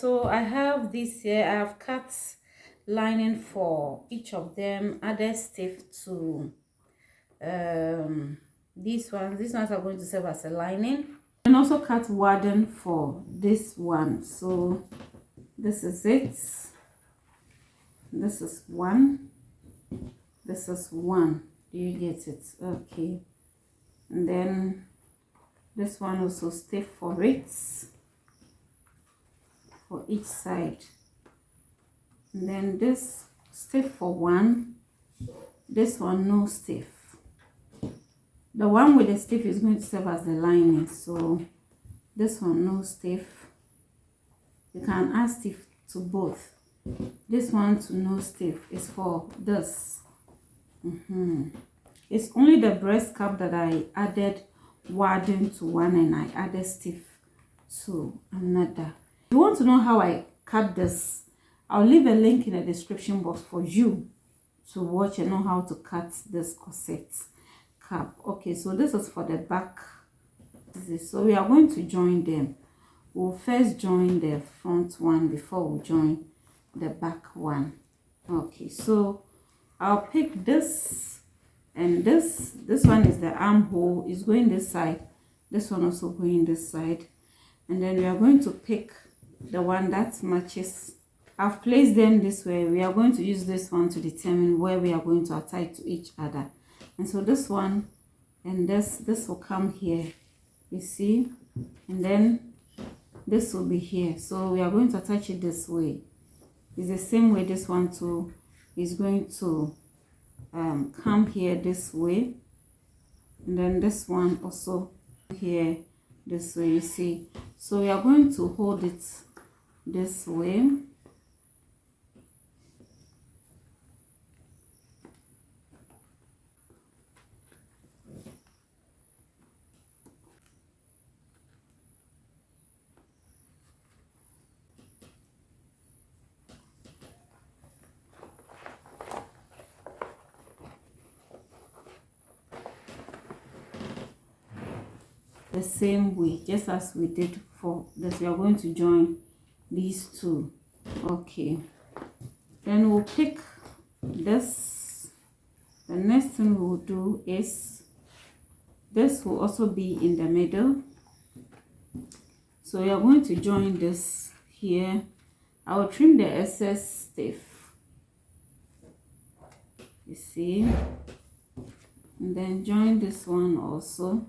So I have this here. I have cut lining for each of them, added stiff to these ones are going to serve as a lining, and also cut wadding for this one. So this is it. This is one, this is one. Do you get it? Okay. And then this one also stiff for it, for each side. And then this stiff for one, this one no stiff. The one with the stiff is going to serve as the lining, so this one no stiff. You can add stiff to both. This one to no stiff is for this. It's only the breast cup that I added wadding to one and I added stiff to another. If you want to know how I cut this, I'll leave a link in the description box for you to watch and know how to cut this corset cap. Okay, so this is for the back. So we are going to join them. We'll first join the front one before we join the back one. Okay, so I'll pick this, and this one is the armhole, is going this side, this one also going this side, and then we are going to pick the one that matches. I've placed them this way. We are going to use this one to determine where we are going to attach to each other. And so this one and this will come here, you see, and then this will be here. So we are going to attach it this way. It's the same way this one too is going to come here this way, and then this one also here this way, you see. So we are going to hold it this way. The same way, just as we did for this, we are going to join these two. Okay, then we'll pick this. The next thing we'll do is this will also be in the middle, so we are going to join this here. I will trim the excess stiff, you see, and then join this one also.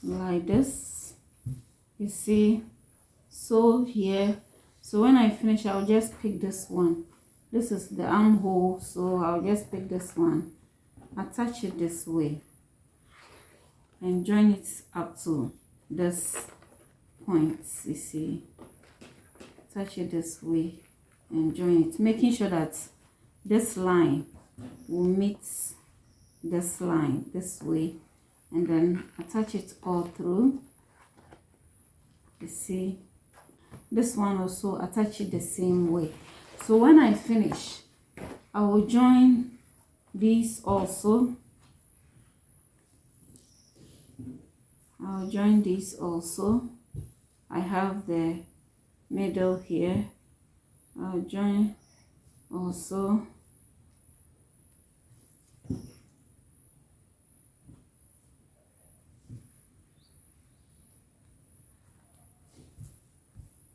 Like this, you see. So here, so when I finish, I'll just pick this one. This is the armhole, so I'll just pick this one, attach it this way, and join it up to this point, you see. Attach it this way and join it, making sure that this line will meet this line this way, and then attach it all through, you see. This one also attach it the same way. So when I finish, I will join these also. I'll join these also. I have the middle here. I'll join also.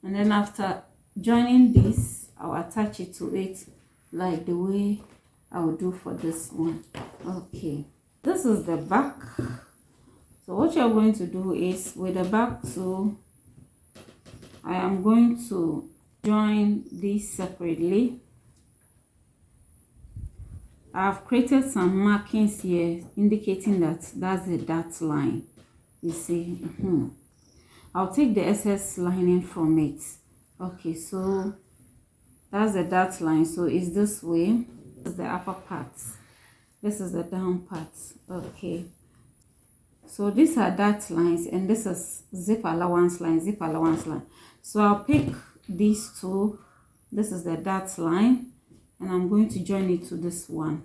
And then after joining this, I'll attach it to it like the way I will do for this one. Okay, this is the back. So what you're going to do is, with the back too, I am going to join these separately. I've created some markings here indicating that that's the dot line, you see. I'll take the excess lining from it. Okay, so that's the dot line. So it's this way. This is the upper part, this is the down part. Okay, so these are dot lines, and this is zip allowance line, zip allowance line. So I'll pick these two. This is the dot line, and I'm going to join it to this one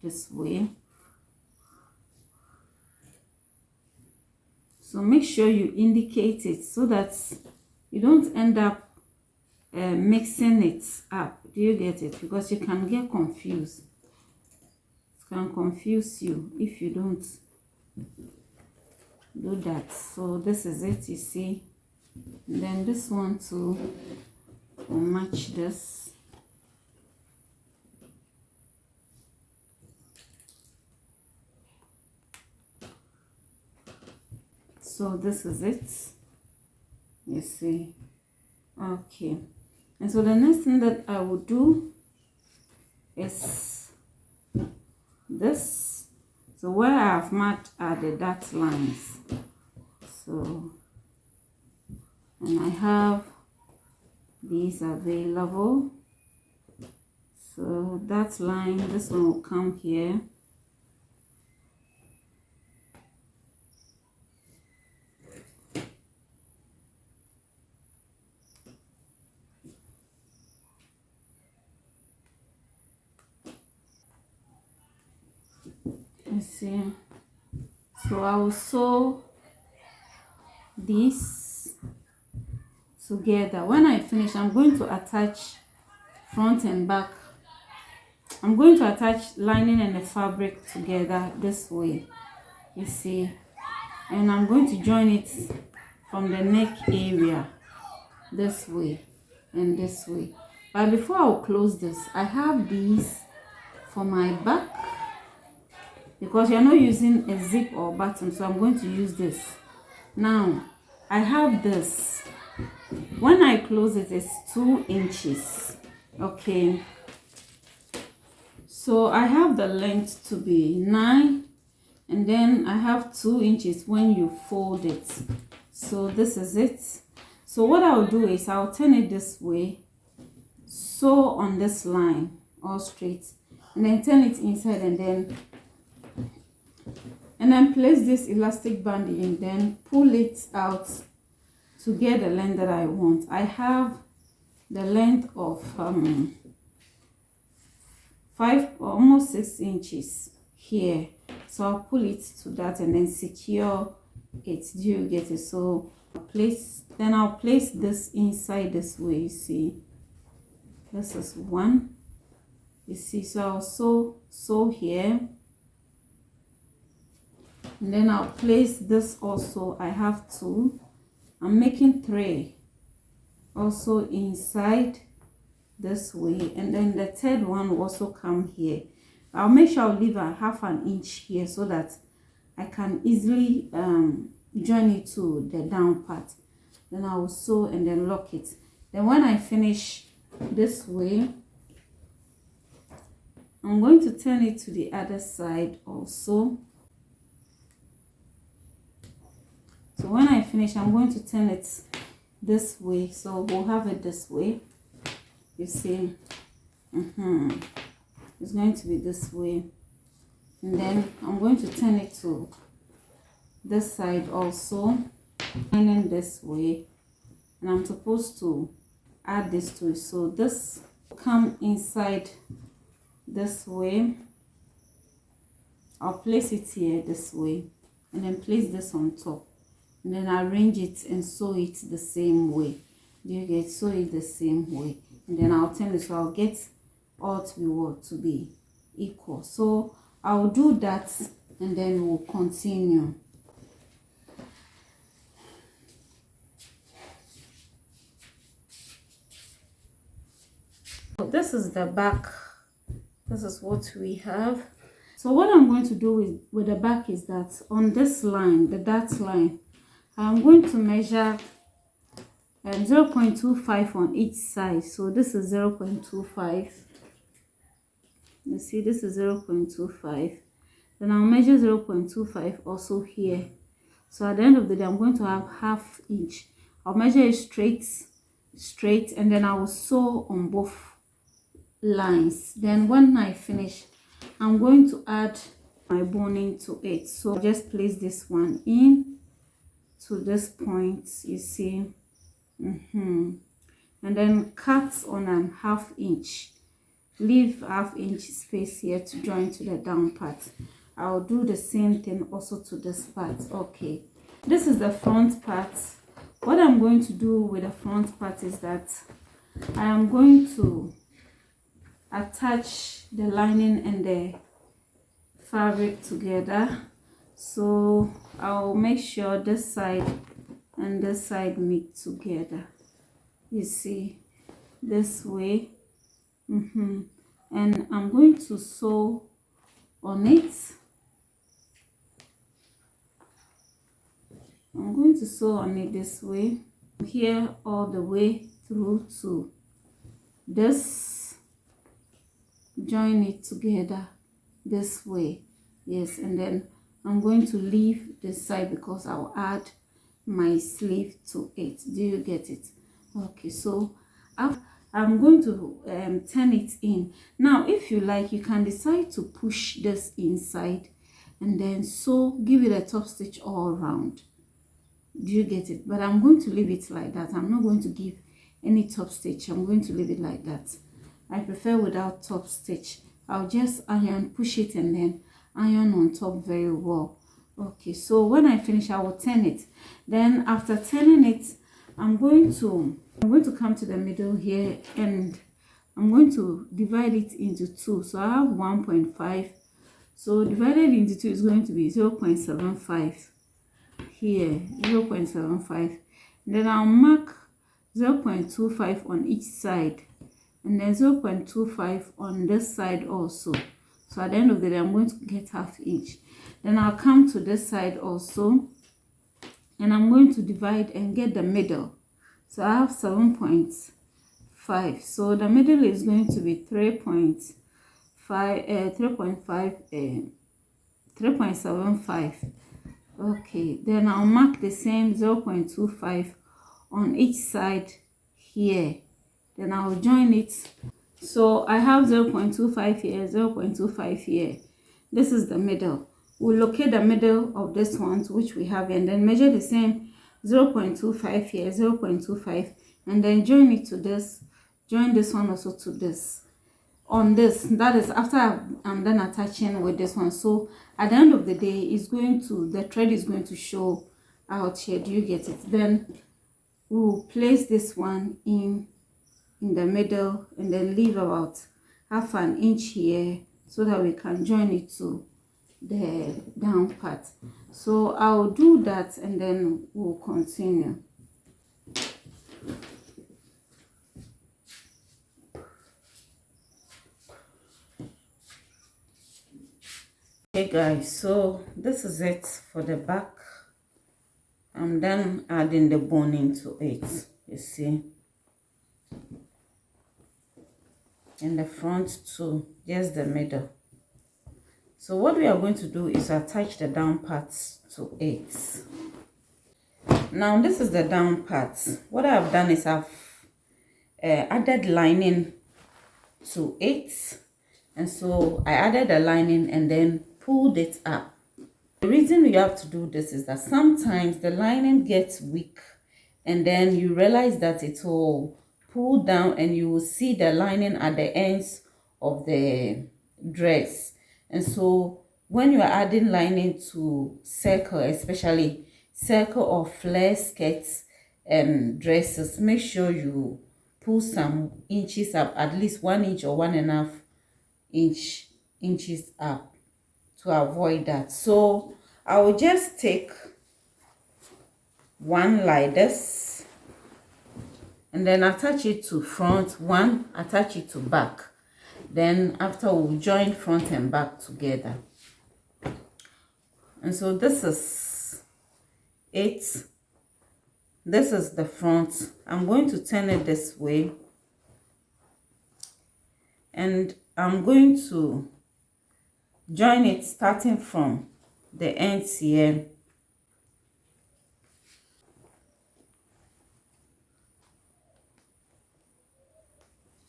this way. So make sure you indicate it so that you don't end up mixing it up. Do you get it? Because you can get confused. It can confuse you if you don't do that. So this is it, you see. And then this one too will match this. So this is it, you see. Okay, and so the next thing that I will do is this. So where I have marked are the dot lines. So, and I have these available. So that line, this one will come here. Let's see. So I will sew these together. When I finish, I'm going to attach front and back. I'm going to attach lining and the fabric together this way, you see, and I'm going to join it from the neck area this way and this way. But before I'll close this, I have these for my back, because you're not using a zip or button, so I'm going to use this. Now I have this. When I close it, it's 2 inches. Okay, so I have the length to be 9, and then I have 2 inches when you fold it. So this is it. So what I'll do is I'll turn it this way, sew on this line all straight, and then turn it inside, and then place this elastic band in, then pull it out to get the length that I want. I have the length of 5 or almost 6 inches here, so I'll pull it to that and then secure it. Do you get it? So I'll place this inside this way, you see. This is one, you see. So I'll sew here, and then I'll place this also. I have 2. I'm making 3 also inside this way, and then the third one will also come here. I'll make sure I'll leave a ½ an inch here so that I can easily join it to the down part. Then I will sew and then lock it. Then when I finish this way, I'm going to turn it to the other side also. So when I finish, I'm going to turn it this way, so we'll have it this way, you see. It's going to be this way, and then I'm going to turn it to this side also, and then this way, and I'm supposed to add this to it. So this will come inside this way. I'll place it here this way, and then place this on top, and then arrange it and sew it the same way. Do you get? Sew it the same way, and then I'll turn it, so I'll get all to be equal. So I'll do that, and then we'll continue. So this is the back. This is what we have. So what I'm going to do with the back is that on this line, the dot line, I'm going to measure 0.25 on each side. So this is 0.25. You see, this is 0.25. Then I'll measure 0.25 also here. So at the end of the day, I'm going to have ½ inch. I'll measure it straight, and then I will sew on both lines. Then when I finish, I'm going to add my boning to it. So I'll just place this one in to this point, you see. And then cut on a ½ inch. Leave ½ inch space here to join to the down part. I'll do the same thing also to this part. Okay, This is the front part. What I'm going to do with the front part is that I am going to attach the lining and the fabric together. So I'll make sure this side and this side meet together, you see, this way. And I'm going to sew on it. I'm going to sew on it this way, here all the way through to this, join it together this way. Yes, and then I'm going to leave this side because I'll add my sleeve to it. Do you get it? Okay, so I'm going to turn it in. Now if you like, you can decide to push this inside and then sew, give it a top stitch all around. Do you get it? But I'm going to leave it like that. I'm not going to give any top stitch. I'm going to leave it like that. I prefer without top stitch. I'll just iron, push it, and then iron on top very well. Okay, so when I finish, I will turn it. Then after turning it, I'm going to come to the middle here, and I'm going to divide it into two. So I have 1.5. So divided into 2 is going to be 0.75 here, 0.75. Then I'll mark 0.25 on each side, and then 0.25 on this side also. So at the end of the day, I'm going to get half inch. Then I'll come to this side also, and I'm going to divide and get the middle. So I have 7.5. So the middle is going to be 3.75. Okay, then I'll mark the same 0.25 on each side here. Then I'll join it. So I have 0.25 here, 0.25 here. This is the middle. We'll locate the middle of this one, which we have, and then measure the same 0.25 here, 0.25, and then join it to this. Join this one also to this. On this, that is after I'm done attaching with this one. So at the end of the day, it's going to, the thread is going to show out here. Do you get it? Then we'll place this one in the middle, and then leave about half an inch here so that we can join it to the down part. So I'll do that, and then we'll continue. Okay guys, so this is it for the back. I'm done adding the boning to it, you see, and the front too, just the middle. So what we are going to do is attach the down parts to it. Now this is the down parts. What I've done is I've added lining to it, and so I added the lining and then pulled it up. The reason we have to do this is that sometimes the lining gets weak, and then you realize that it will pull down, and you will see the lining at the ends of the dress. And so when you are adding lining to circle, especially circle or flare skirts and dresses, make sure you pull some inches up, at least 1 inch or 1.5 inches up, to avoid that. So I will just take one like this, and then attach it to front, one attach it to back. Then after, we'll join front and back together. And so this is it. This is the front. I'm going to turn it this way, and I'm going to join it starting from the ends here.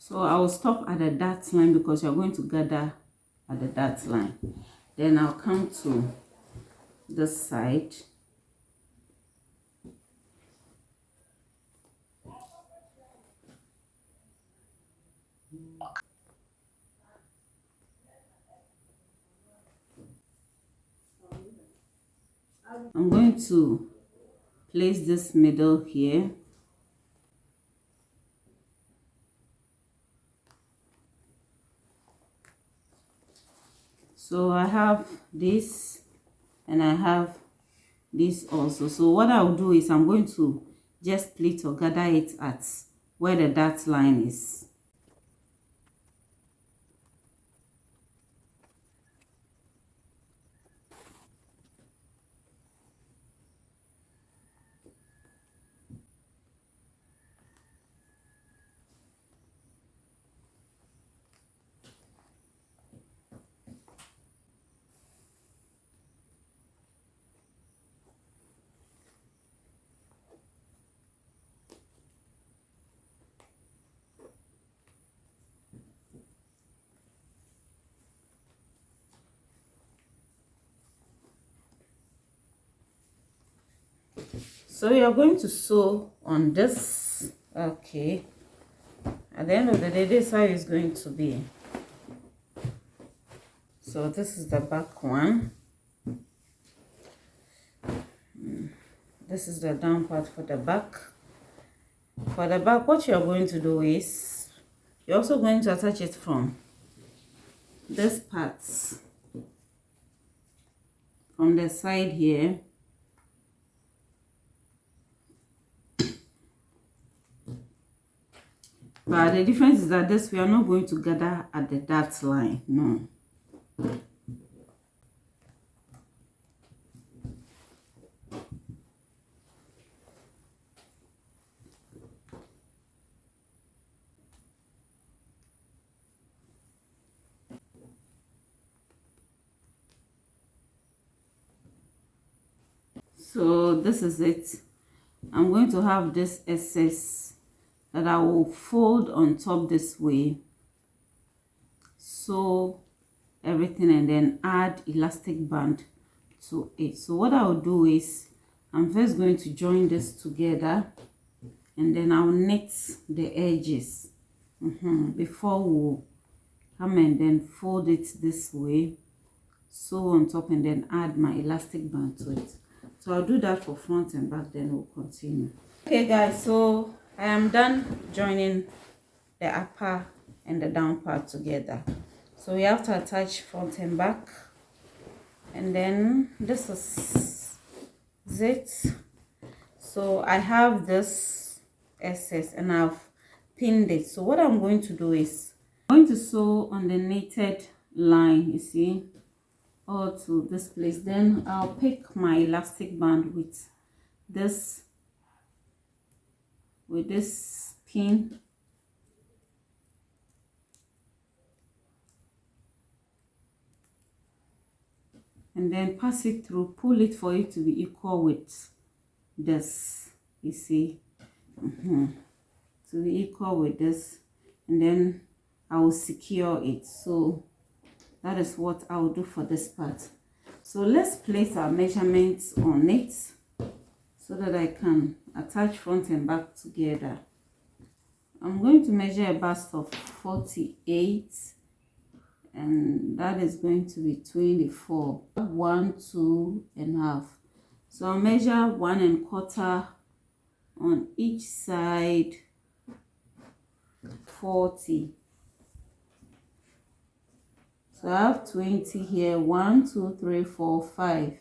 So I will stop at the dot line because you're going to gather at the dot line. Then I'll come to this side. I'm going to place this middle here. So I have this and I have this also. So what I'll do is I'm going to just pleat or gather it at where the dot line is. So you're going to sew on this. Okay, at the end of the day, this is how it's going to be. So this is the back one. This is the down part for the back. For the back, what you're going to do is you're also going to attach it from this part, from the side here. But the difference is that this we are not going to gather at the dot line, no. So this is it. I'm going to have this excess that I will fold on top this way, sew everything, and then add elastic band to it. So what I'll do is I'm first going to join this together, and then I'll knit the edges before we'll come and then fold it this way, sew on top, and then add my elastic band to it. So I'll do that for front and back, then we'll continue. Okay guys, so I am done joining the upper and the down part together. So we have to attach front and back, and then this is it. So I have this excess and I've pinned it. So what I'm going to do is I'm going to sew on the knitted line, you see, all to this place. Then I'll pick my elastic band with this pin, and then pass it through, pull it for it to be equal with this, you see, to be equal with this, and then I will secure it. So that is what I will do for this part. So let's place our measurements on it so that I can attach front and back together. I'm going to measure a bust of 48, and that is going to be 24, 1, 2 and a half. So I'll measure 1 1/4 on each side, 40. So I have 20 here, 1, 2, 3, 4, 5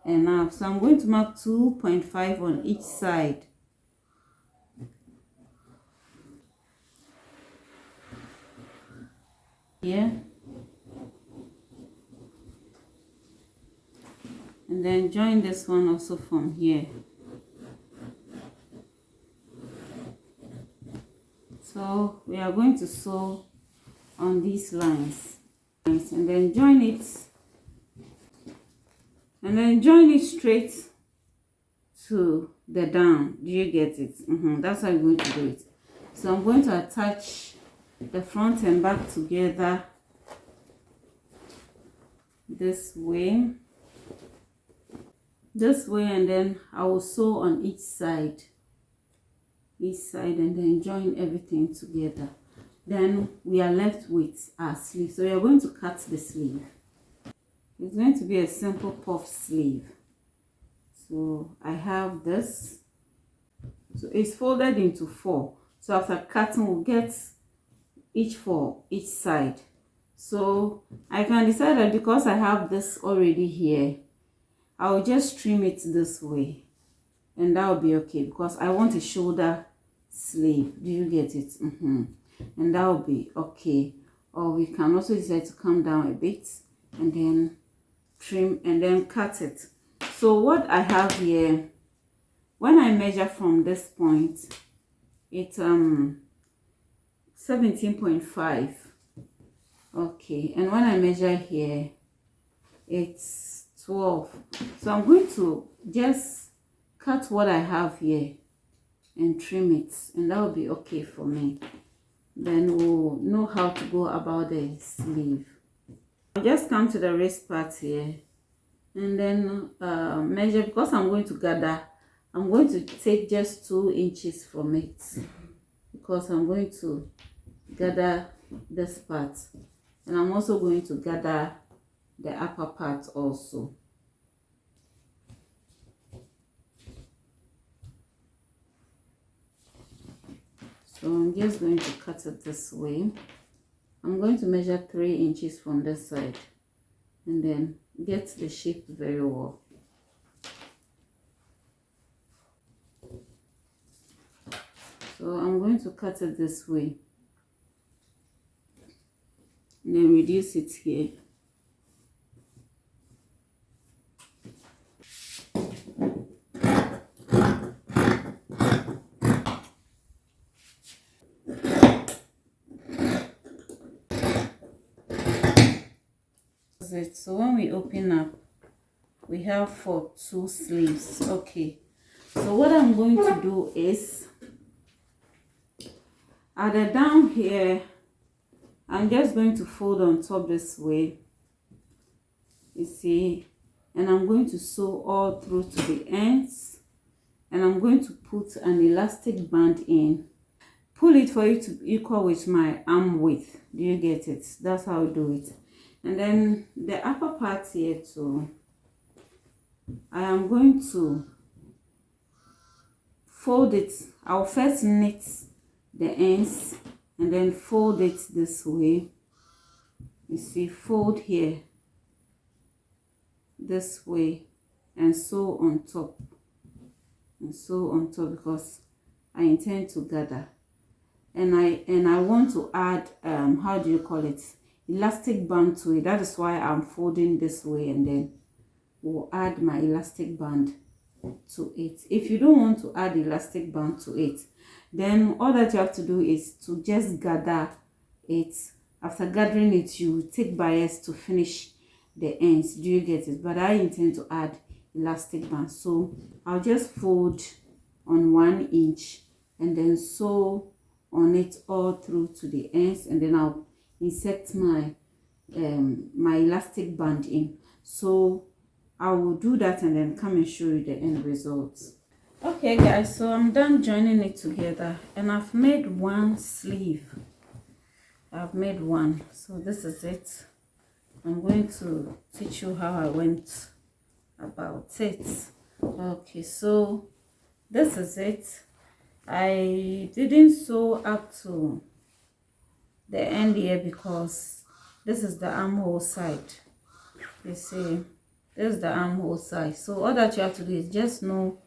and a half. So I'm going to mark 2.5 on each side. Here. And then join this one also from here. So we are going to sew on these lines, and then join it, straight to the down. Do you get it? That's how I'm going to do it. So I'm going to attach the front and back together this way, and then I will sew on each side, and then join everything together. Then we are left with our sleeve. So we are going to cut the sleeve. It's going to be a simple puff sleeve. So I have this. So it's folded into 4. So after cutting, we'll get each for each side. So I can decide that because I have this already here, I'll just trim it this way, and that will be okay because I want a shoulder sleeve. Do you get it? And that will be okay. Or we can also decide to come down a bit and then trim and then cut it. So what I have here, when I measure from this point, it's 17.5. okay, and when I measure here, it's 12. So I'm going to just cut what I have here and trim it, and that will be okay for me. Then we'll know how to go about the sleeve. I'll just come to the wrist part here and then measure. Because I'm going to gather, I'm going to take just 2 inches from it because I'm going to gather this part, and I'm also going to gather the upper part also. So I'm just going to cut it this way. I'm going to measure 3 inches from this side and then get the shape very well. So I'm going to cut it this way and then reduce it here. So when we open up, we have for 2 sleeves. Okay, so what I'm going to do is at the down here, I'm just going to fold on top this way, you see, and I'm going to sew all through to the ends, and I'm going to put an elastic band in. Pull it for it to equal with my arm width. Do you get it? That's how I do it. And then the upper part here too, I am going to fold it. I'll first knit the ends and then fold it this way. You see, fold here this way and sew on top, and sew on top because I intend to gather. And I want to add how do you call it, elastic band to it. That is why I'm folding this way, and then we'll add my elastic band to it. If you don't want to add elastic band to it, then all that you have to do is to just gather it. After gathering it, you take bias to finish the ends. Do you get it? But I intend to add elastic band, so I'll just fold on 1 inch and then sew on it all through to the ends, and then I'll insert my my elastic band in. So I will do that and then come and show you the end results. Okay guys, so I'm done joining it together, and I've made 1 sleeve. I've made 1. So this is it. I'm going to teach you how I went about it. Okay, so this is it. I didn't sew up to the end here because this is the armhole side. You see, this is the armhole side. So all that you have to do is just know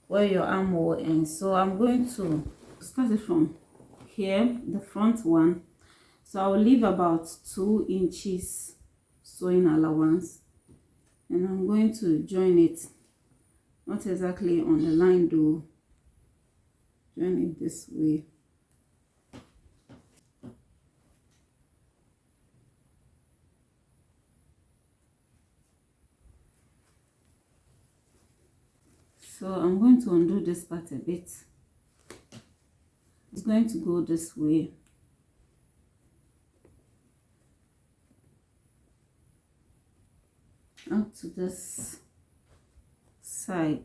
where your armhole ends. So I'm going to start it from here, the front one. So I'll leave about 2 inches sewing allowance, and I'm going to join it, not exactly on the line though, join it this way. So I'm going to undo this part a bit. It's going to go this way. Up to this side.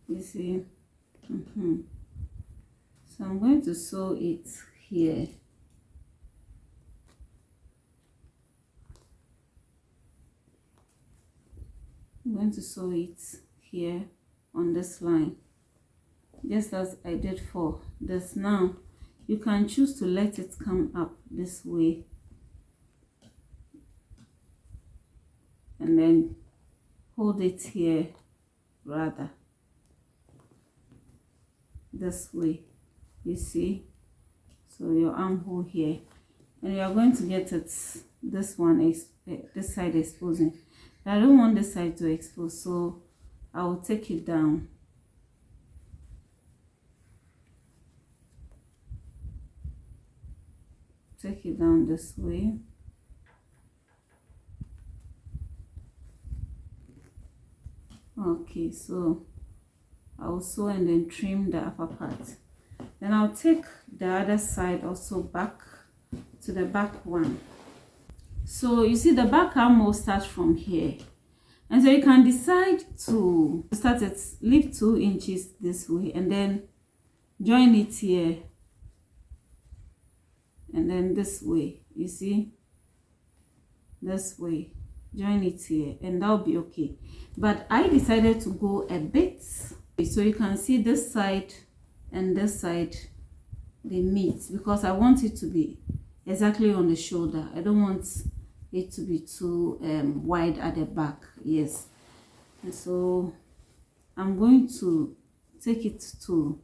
You see? So I'm going to sew it here. I'm going to sew it here on this line, just as I did for this. Now you can choose to let it come up this way, and then hold it here, rather this way, you see. So your armhole here, and you are going to get it, this one is this side exposing. I don't want this side to expose, so I will take it down. Take it down this way. Okay, so I'll sew and then trim the upper part. Then I'll take the other side also back to the back one. So you see the back armhole starts from here, and so you can decide to start it, leave 2 inches this way, and then join it here, and then this way, you see, this way, join it here, and that'll be okay. But I decided to go a bit, so you can see this side and this side, they meet, because I want it to be exactly on the shoulder. I don't want it to be too wide at the back. Yes, and so I'm going to take it to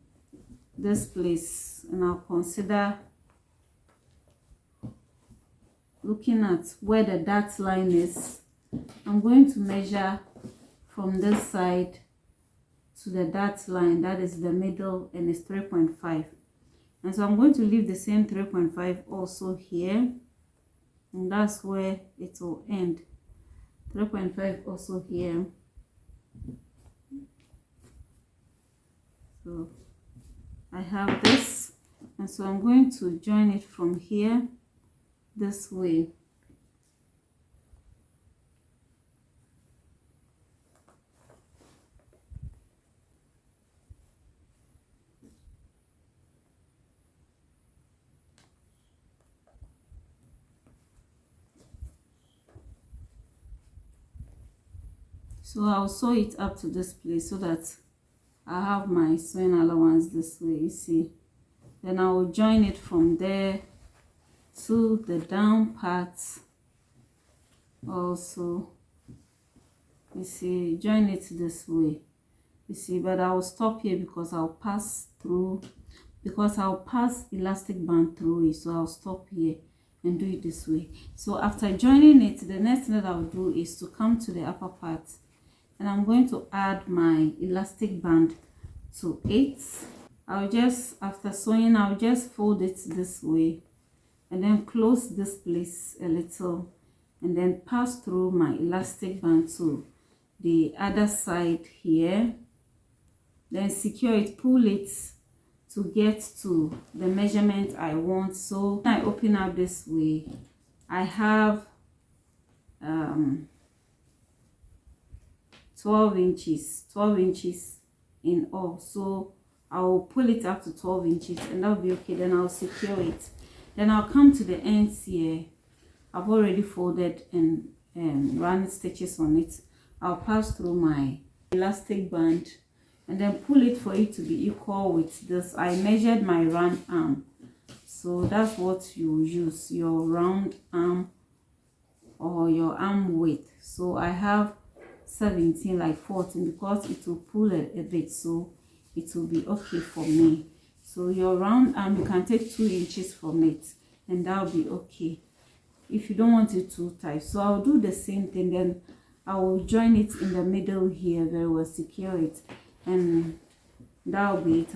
this place, and I'll consider looking at where the dart line is. I'm going to measure from this side to the dart line, that is the middle, and it's 3.5. And so I'm going to leave the same 3.5 also here, and that's where it will end. 3.5 also here. So I have this, and so I'm going to join it from here this way. So I'll sew it up to this place so that I have my sewing allowance this way, you see. Then I will join it from there to the down part also, you see, join it this way, you see. But I will stop here because I'll pass through, because I'll pass elastic band through it. So I'll stop here and do it this way. So after joining it, the next thing that I'll do is to come to the upper part, and I'm going to add my elastic band to it. I'll just, after sewing, I'll just fold it this way, and then close this place a little, and then pass through my elastic band to the other side here, then secure it, pull it to get to the measurement I want. So when I open up this way, I have 12 inches in all. So I'll pull it up to 12 inches, and that'll be okay. Then I'll secure it. Then I'll come to the ends here. I've already folded and run stitches on it. I'll pass through my elastic band and then pull it for it to be equal with this. I measured my round arm, so that's what you use, your round arm or your arm width. So I have 17, like 14, because it will pull a bit, so it will be okay for me. So your round arm, you can take 2 inches from it, and that'll be okay if you don't want it too tight. So I'll do the same thing, then I will join it in the middle here very well, secure it, and that'll be it.